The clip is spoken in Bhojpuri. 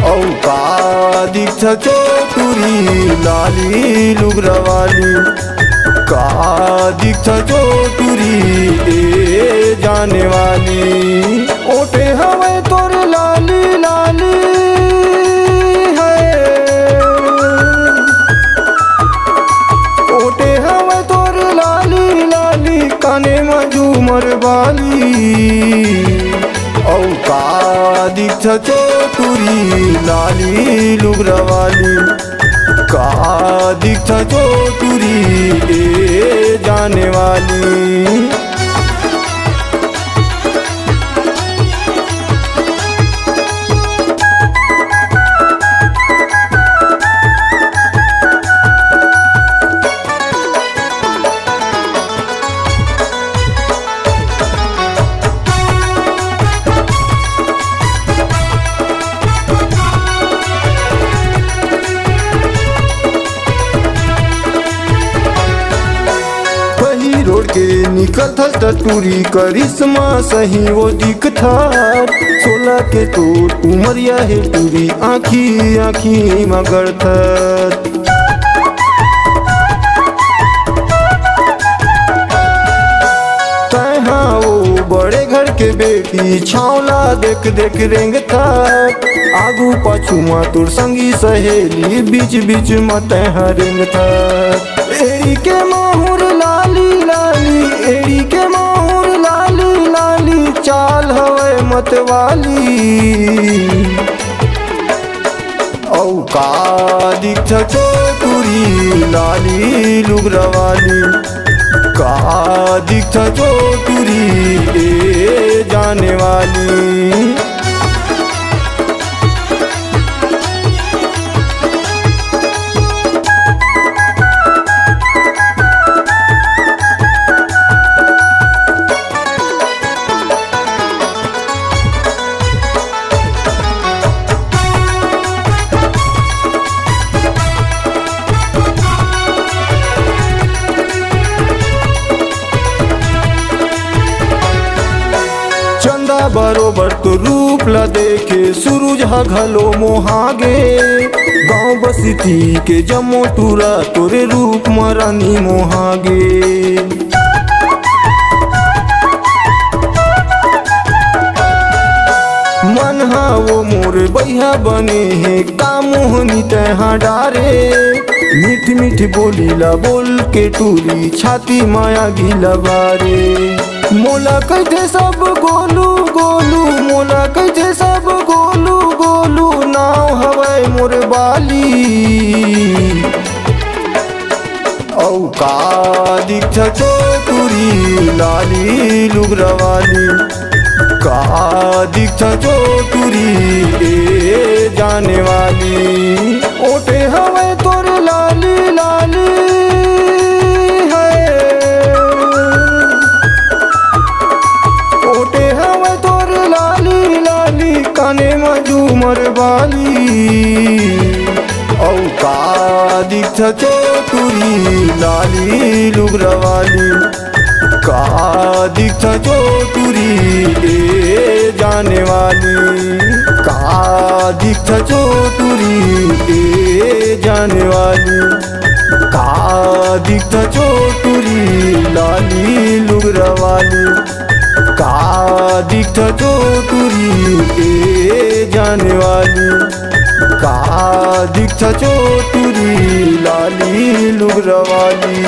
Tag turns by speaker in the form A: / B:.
A: औ का दिक्छ चोटुरी लाली लुग्रावाली, का दिक्छ चोटुरी ए जाने वाली। ओटे हवे तोर लाली लाली है, ओटे हवे तोर लाली लाली, काने में झूमर वाली। औ का दिक्छ चोटुरी लाली लुग्रावाली, का दिक्छ चोटुरी ए जाने वाली। रोड के निकल थल टटूरी करिश्मा सही वो दिखता। 16 के तो उमरिया है टूरी, आँखी आँखी मगर तहाँ वो बड़े घर के बेटी छावला देख देख रेंग था। आगू पाछू मा तोर संगी सहेली, बीच बीच में तहाँ रेंग था। एड़ी के माहूर लाली लाली, एड़ी के माहूर लाली लाली, चाल हवे मतवाली। औ का दिक्छ चोटुरी लाली लुग्रावाली, का दिक्छ चोटुरी ए जाने वाली। बरोबर तो रूप ला देखे सूरज हा घलो मोहागे। गाँव बस्ती के जमो टूरा तोरे रूप मरानी मोहागे। मन हा वो मोर बैहा बने है, का मोहनी तहाँ डारे। मीठ मीठ बोलीला बोल के टूरी, छाती माया गिला बारे। मोला कहते सब गोलू गोलू, मोला कहते सब गोलू गोलू, नाव हवे मोर बाली। औ का दिक्छ चोटुरी लाली लुग्रावाली, का दिक्छ चोटुरी ए जाने वाली। ओटे हवे तोर लाली लाली है, ओटे हवे तोर लाली लाली, काने में झूमर वाली। औ का दिक्छ चोटुरी लाली लुग्रावाली, का दिक्छ चोटुरी ए जाने वाली। का दिक्छ चोटुरी ए जाने वाली, का दिक्छ चोटुरी लाली लुग्रावाली, का दिक्छ चोटुरी ए जाने वाली, का दिक्छ चोटुरी लाली लुग्रावाली।